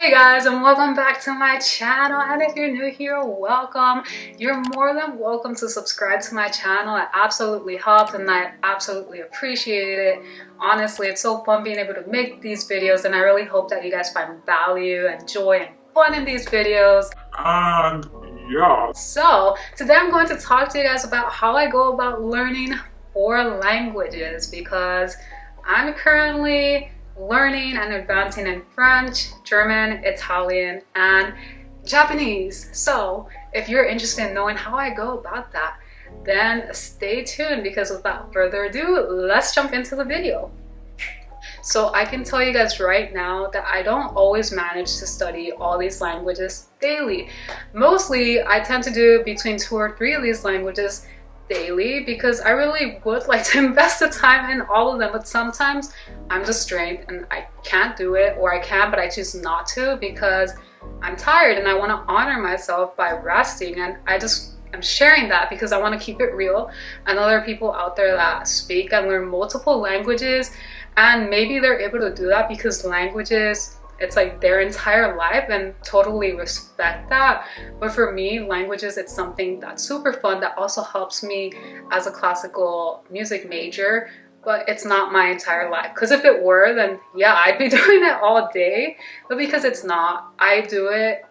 Hey guys, and welcome back to my channel. And if you're new here, welcome. You're more than welcome to subscribe to my channel. It absolutely helps and I absolutely appreciate it. Honestly, it's so fun being able to make these videos, and I really hope that you guys find value and joy and fun in these videos. And yeah. So today I'm going to talk to you guys about how I go about learning 4 languages, because I'm currently learning and advancing in French, German, Italian, and Japanese. So if you're interested in knowing how I go about that, then stay tuned, because without further ado, let's jump into the video. So I can tell you guys right now that I don't always manage to study all these languages daily. Mostly I tend to do between 2 or 3 of these languages daily, because I really would like to invest the time in all of them, but sometimes I'm just drained and I can't do it, or I can but I choose not to because I'm tired and I want to honor myself by resting. And I'm sharing that because I want to keep it real. And other people out there that speak and learn multiple languages, and maybe they're able to do that because languages, it's like their entire life, and totally respect that. But for me, languages, it's something that's super fun that also helps me as a classical music major, but it's not my entire life. Because if it were, then yeah, I'd be doing it all day. But because it's not, I do it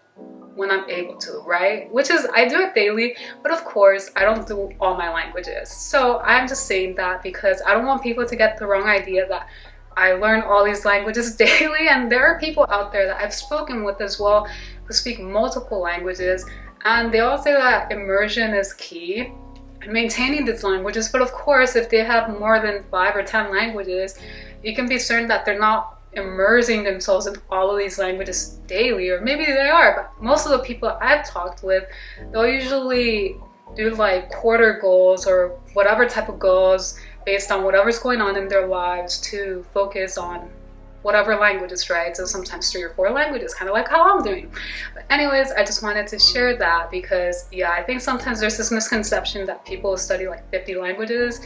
when I'm able to, right? Which is, I do it daily, but of course I don't do all my languages. So I'm just saying that because I don't want people to get the wrong idea that I learn all these languages daily. And there are people out there that I've spoken with as well who speak multiple languages, and they all say that immersion is key in maintaining these languages. But of course, if they have more than 5 or 10 languages, you can be certain that they're not immersing themselves in all of these languages daily. Or maybe they are, but most of the people I've talked with, they'll usually do like quarter goals or whatever type of goals based on whatever's going on in their lives to focus on whatever languages, right? So sometimes 3 or 4 languages, kind of like how I'm doing. But anyways, I just wanted to share that because yeah, I think sometimes there's this misconception that people study like 50 languages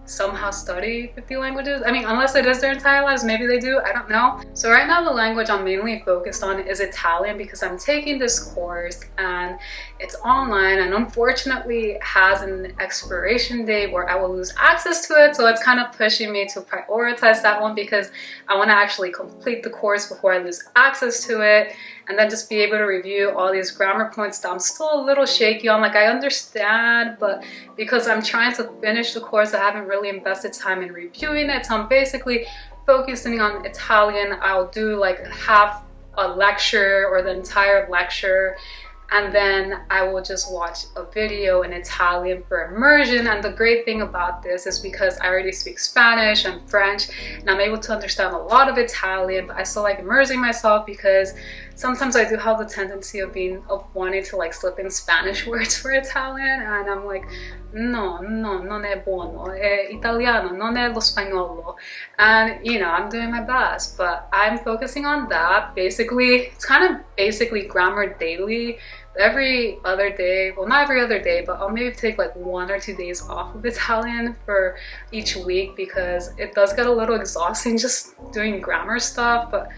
somehow study 50 languages. I mean, unless it is their entire lives, maybe they do, I don't know. So right now the language I'm mainly focused on is Italian, because I'm taking this course and it's online, and unfortunately it has an expiration date where I will lose access to it. So it's kind of pushing me to prioritize that one, because I want to actually complete the course before I lose access to it, and then just be able to review all these grammar points that I'm still a little shaky on. Like, I understand, but because I'm trying to finish the course, I haven't really invested time in reviewing it. So I'm basically focusing on Italian. I'll do like half a lecture or the entire lecture, and then I will just watch a video in Italian for immersion. And the great thing about this is because I already speak Spanish and French, and I'm able to understand a lot of Italian, but I still like immersing myself because sometimes I do have the tendency of wanting to like slip in Spanish words for Italian, and I'm like, no, non è buono, è italiano, non è lo spagnolo. And you know, I'm doing my best, but I'm focusing on that. Basically, it's kind of basically grammar daily. Every other day, well, not every other day, but I'll maybe take like 1 or 2 days off of Italian for each week, because it does get a little exhausting just doing grammar stuff. But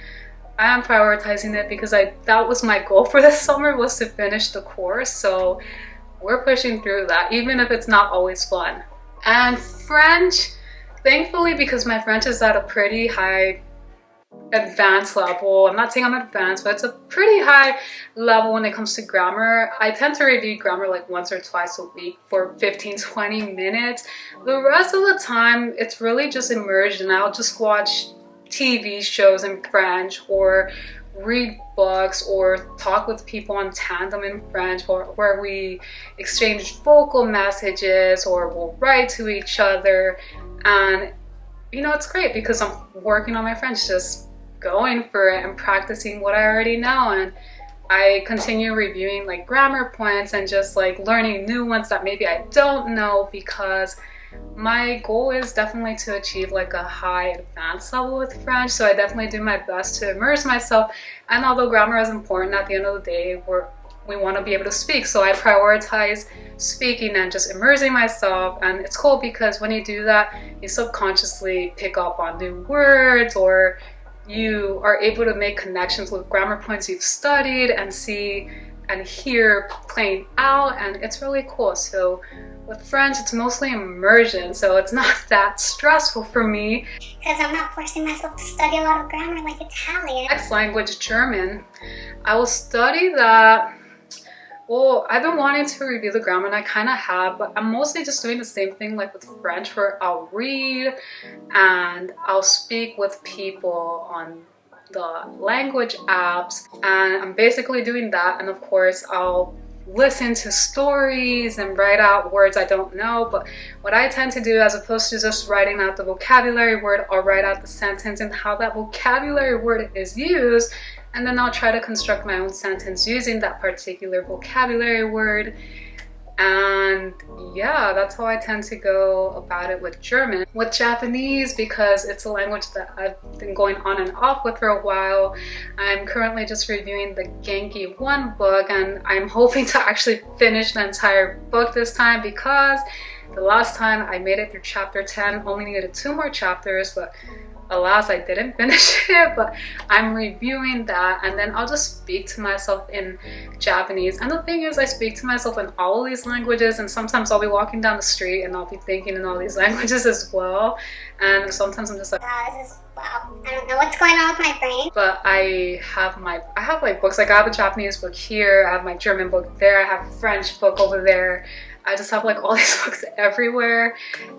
I am prioritizing it because that was my goal for this summer, was to finish the course. So we're pushing through that, even if it's not always fun. And French, thankfully, because my French is at a pretty high advanced level. I'm not saying I'm advanced, but it's a pretty high level when it comes to grammar. I tend to review grammar like once or twice a week for 15-20 minutes. The rest of the time, it's really just immersion. I'll just watch TV shows in French, or read books, or talk with people on Tandem in French, or where we exchange vocal messages, or we'll write to each other. And you know, it's great because I'm working on my French, just going for it and practicing what I already know. And I continue reviewing like grammar points and just like learning new ones that maybe I don't know, because my goal is definitely to achieve like a high advanced level with French. So I definitely do my best to immerse myself. And although grammar is important, at the end of the day, we want to be able to speak. So I prioritize speaking and just immersing myself. And it's cool because when you do that, you subconsciously pick up on new words, or you are able to make connections with grammar points you've studied and see and hear playing out, and it's really cool. So with French, it's mostly immersion, so it's not that stressful for me. Because I'm not forcing myself to study a lot of grammar like Italian. Next language, German. I will study that. Well, I've been wanting to review the grammar, and I kind of have, but I'm mostly just doing the same thing like with French, where I'll read and I'll speak with people on the language apps, and I'm basically doing that. And of course, I'll listen to stories and write out words I don't know. But what I tend to do, as opposed to just writing out the vocabulary word, I'll write out the sentence and how that vocabulary word is used, and then I'll try to construct my own sentence using that particular vocabulary word. And yeah, that's how I tend to go about it with German. With Japanese, because it's a language that I've been going on and off with for a while, I'm currently just reviewing the Genki 1 book, and I'm hoping to actually finish the entire book this time, because the last time I made it through chapter 10, only needed 2 more chapters, but alas, I didn't finish it. But I'm reviewing that, and then I'll just speak to myself in Japanese. And the thing is, I speak to myself in all of these languages, and sometimes I'll be walking down the street and I'll be thinking in all these languages as well. And sometimes I'm just like, Wow, I don't know what's going on with my brain. but I have like books. Like I have a Japanese book here, I have my German book there, I have a French book over there. I just have like all these books everywhere.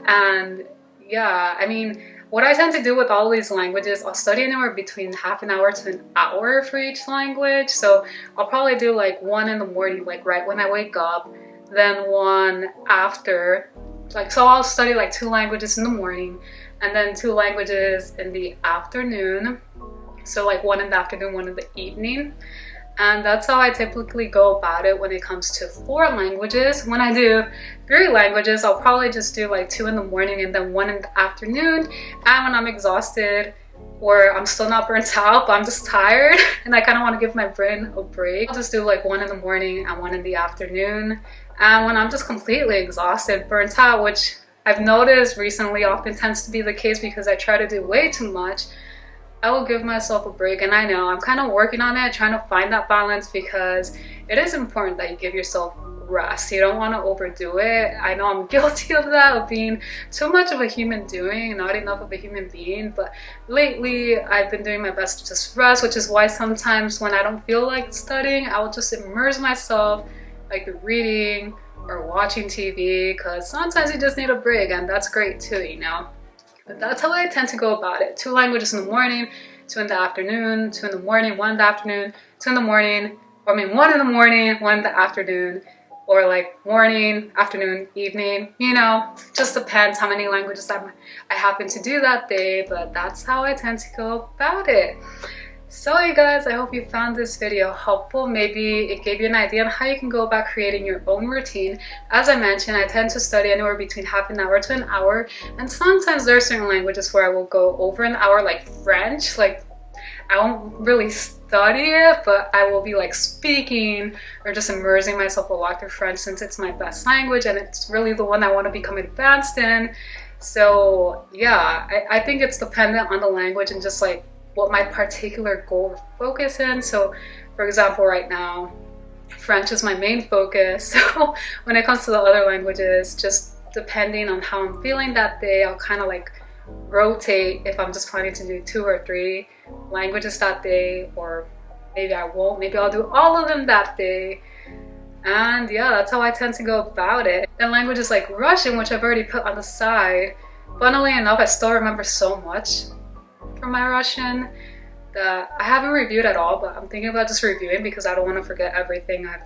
And yeah, I mean, what I tend to do with all these languages, I'll study anywhere between half an hour to an hour for each language. So I'll probably do like 1 in the morning, like right when I wake up, then 1 after. So I'll study like 2 languages in the morning, and then 2 languages in the afternoon. So like 1 in the afternoon, 1 in the evening. And that's how I typically go about it when it comes to 4 languages. When I do 3 languages, I'll probably just do like 2 in the morning and then 1 in the afternoon. And when I'm exhausted, or I'm still not burnt out, but I'm just tired and I kind of want to give my brain a break, I'll just do like 1 in the morning and 1 in the afternoon. And when I'm just completely exhausted, burnt out, which I've noticed recently often tends to be the case because I try to do way too much, I will give myself a break. And I know I'm kind of working on it, trying to find that balance, because it is important that you give yourself rest. You don't want to overdo it. I know I'm guilty of that, of being too much of a human doing, not enough of a human being. But lately I've been doing my best to just rest, which is why sometimes when I don't feel like studying, I will just immerse myself, like reading or watching TV, because sometimes you just need a break, and that's great too, you know. But that's how I tend to go about it. 2 languages in the morning, 2 in the afternoon, 2 in the morning, 1 in the afternoon, 2 in the morning, 1 in the morning, 1 in the afternoon, or like morning, afternoon, evening, you know, just depends how many languages I happen to do that day, but that's how I tend to go about it. So you guys, I hope you found this video helpful. Maybe it gave you an idea on how you can go about creating your own routine. As I mentioned, I tend to study anywhere between half an hour to an hour, and sometimes there are certain languages where I will go over an hour, like French. Like I won't really study it, but I will be like speaking or just immersing myself a lot through French, since it's my best language and it's really the one I want to become advanced in. So yeah, I think it's dependent on the language and just like what my particular goal or focus in. So for example, right now French is my main focus. So when it comes to the other languages, just depending on how I'm feeling that day, I'll kind of like rotate if I'm just planning to do 2 or 3 languages that day, or maybe I won't, maybe I'll do all of them that day. And yeah, that's how I tend to go about it. And languages like Russian, which I've already put on the side, funnily enough, I still remember so much from my Russian that I haven't reviewed at all, but I'm thinking about just reviewing because I don't want to forget everything I've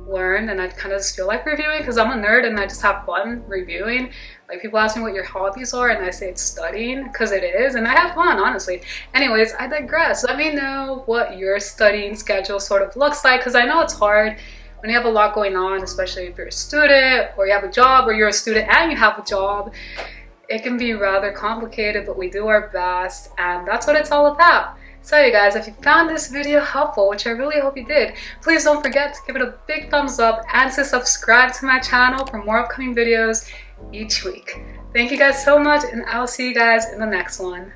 learned, and I kind of just feel like reviewing because I'm a nerd and I just have fun reviewing. Like people ask me what your hobbies are and I say it's studying, because it is, and I have fun, honestly. Anyways, I digress. Let me know what your studying schedule sort of looks like, because I know it's hard when you have a lot going on, especially if you're a student or you have a job, or you're a student and you have a job. It can be rather complicated, but we do our best, and that's what it's all about. So you guys, if you found this video helpful, which I really hope you did, please don't forget to give it a big thumbs up and to subscribe to my channel for more upcoming videos each week. Thank you guys so much, and I'll see you guys in the next one.